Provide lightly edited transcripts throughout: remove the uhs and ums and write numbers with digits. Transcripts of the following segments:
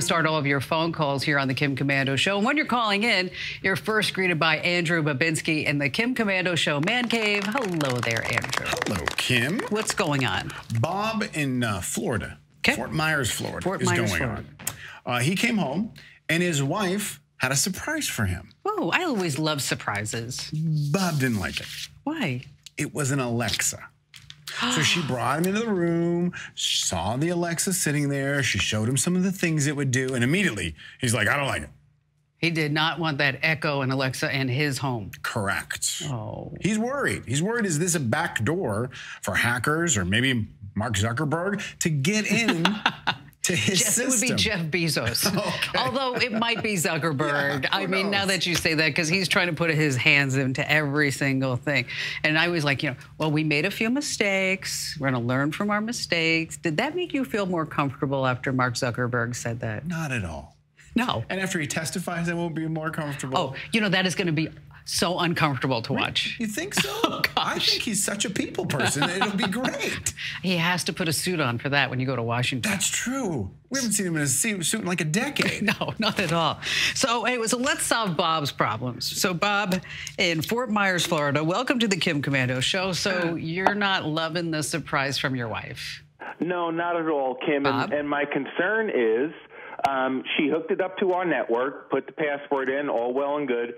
to start all of your phone calls here on the Kim Komando Show. And when you're calling in, you're first greeted by Andrew Babinski in the Kim Komando Show Man Cave. Hello there, Andrew. Hello, Kim. What's going on? Bob in Florida, Fort Myers, Florida, Fort Myers, is going on. He came home, and his wife had a surprise for him. Oh, I always love surprises. Bob didn't like it. Why? It was an Alexa. So she brought him into the room, saw the Alexa sitting there. She showed him some of the things it would do. And immediately, he's like, I don't like it. He did not want that Echo and Alexa in his home. Correct. Oh. He's worried. He's worried, is this a back door for hackers or maybe Mark Zuckerberg to get in to his system? It would be Jeff Bezos. Okay. Although it might be Zuckerberg. I mean, now that you say that, because he's trying to put his hands into every single thing. And I was like, well, we made a few mistakes. We're going to learn from our mistakes. Did that make you feel more comfortable after Mark Zuckerberg said that? Not at all. No. And after he testifies, I won't be more comfortable. Oh, that is going to be so uncomfortable to watch. You think so? Oh, I think he's such a people person. It'll be great. He has to put a suit on for that when you go to Washington. That's true. We haven't seen him in a suit in like a decade. No, not at all. So let's solve Bob's problems. So Bob in Fort Myers, Florida, welcome to the Kim Komando Show. So you're not loving the surprise from your wife? No, not at all, Kim. And my concern is she hooked it up to our network, put the password in, all well and good.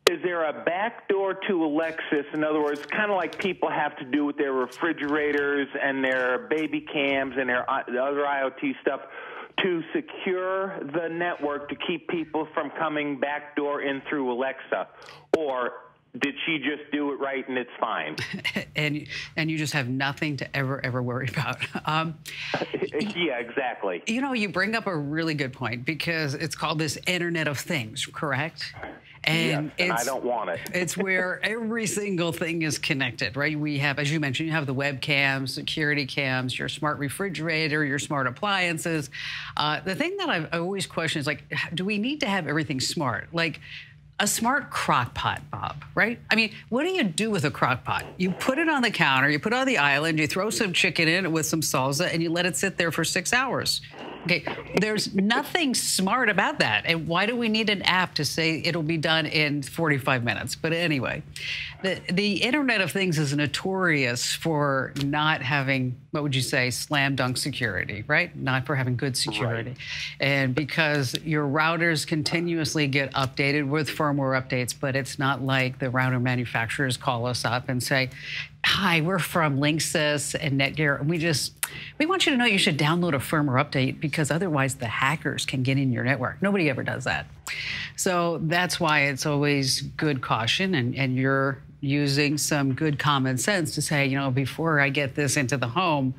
Is there a backdoor to Alexis? In other words, kind of like people have to do with their refrigerators and their baby cams and their other IoT stuff to secure the network to keep people from coming backdoor in through Alexa? Or did she just do it right and it's fine? and you just have nothing to ever worry about. Yeah, exactly. You bring up a really good point because it's called this Internet of Things, correct? And, yes, and I don't want it. It's where every single thing is connected, right? We have, as you mentioned, you have the webcams, security cams, your smart refrigerator, your smart appliances. The thing that I always question is, like, do we need to have everything smart? Like, a smart crock pot, Bob, right? I mean, what do you do with a crock pot? You put it on the counter, you put it on the island, you throw some chicken in it with some salsa, and you let it sit there for 6 hours. Okay, there's nothing smart about that. And why do we need an app to say it'll be done in 45 minutes? But anyway, the Internet of Things is notorious for not having, what would you say, slam dunk security, right? Not for having good security. Right. And because your routers continuously get updated with firmware updates, but it's not like the router manufacturers call us up and say, hi, we're from Linksys and Netgear, and we want you to know you should download a firmware update because otherwise the hackers can get in your network. Nobody ever does that. So that's why it's always good caution, and you're using some good common sense to say, before I get this into the home,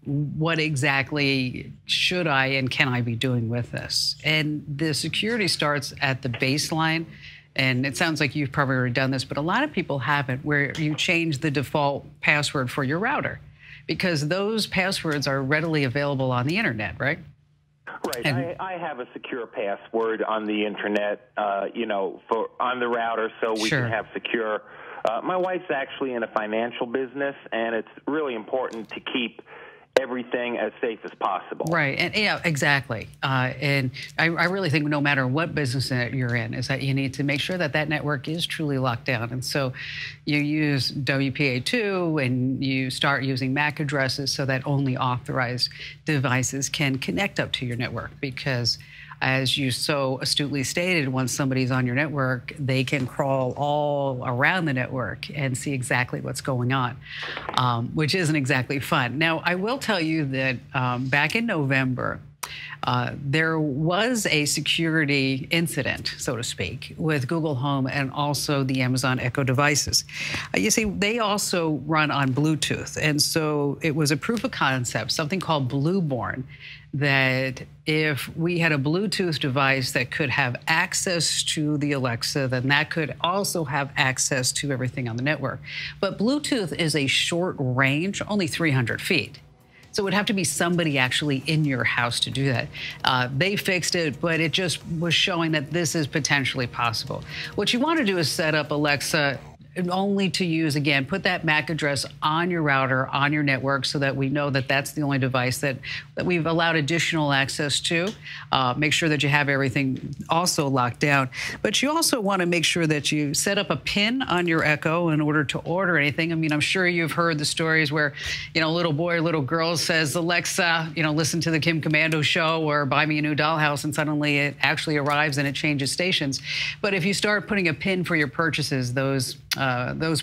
what exactly should I and can I be doing with this? And the security starts at the baseline. And it sounds like you've probably already done this, but a lot of people haven't, where you change the default password for your router because those passwords are readily available on the internet, right? Right. And I have a secure password on the internet, on the router, so we can have secure. My wife's actually in a financial business, and it's really important to keep everything as safe as possible. Right, and yeah, exactly. And I really think no matter what business that you're in, is that you need to make sure that that network is truly locked down. And so you use WPA2 and you start using MAC addresses so that only authorized devices can connect up to your network, because as you so astutely stated, once somebody's on your network, they can crawl all around the network and see exactly what's going on, which isn't exactly fun. Now, I will tell you that back in November, there was a security incident, so to speak, with Google Home and also the Amazon Echo devices. You see, they also run on Bluetooth. And so it was a proof of concept, something called Blueborn, that if we had a Bluetooth device that could have access to the Alexa, then that could also have access to everything on the network. But Bluetooth is a short range, only 300 feet. So it would have to be somebody actually in your house to do that. They fixed it, but it just was showing that this is potentially possible. What you want to do is set up Alexa only to use, again, put that MAC address on your router, on your network, so that we know that that's the only device that we've allowed additional access to. Make sure that you have everything also locked down. But you also want to make sure that you set up a PIN on your Echo in order to order anything. I mean, I'm sure you've heard the stories where, little boy or little girl says, Alexa, listen to the Kim Komando show or buy me a new dollhouse, and suddenly it actually arrives and it changes stations. But if you start putting a PIN for your purchases, those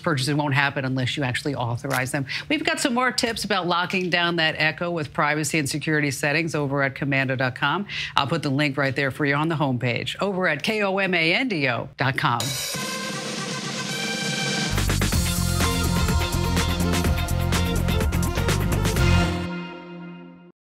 purchases won't happen unless you actually authorize them. We've got some more tips about locking down that Echo with privacy and security settings over at komando.com. I'll put the link right there for you on the homepage over at komando.com.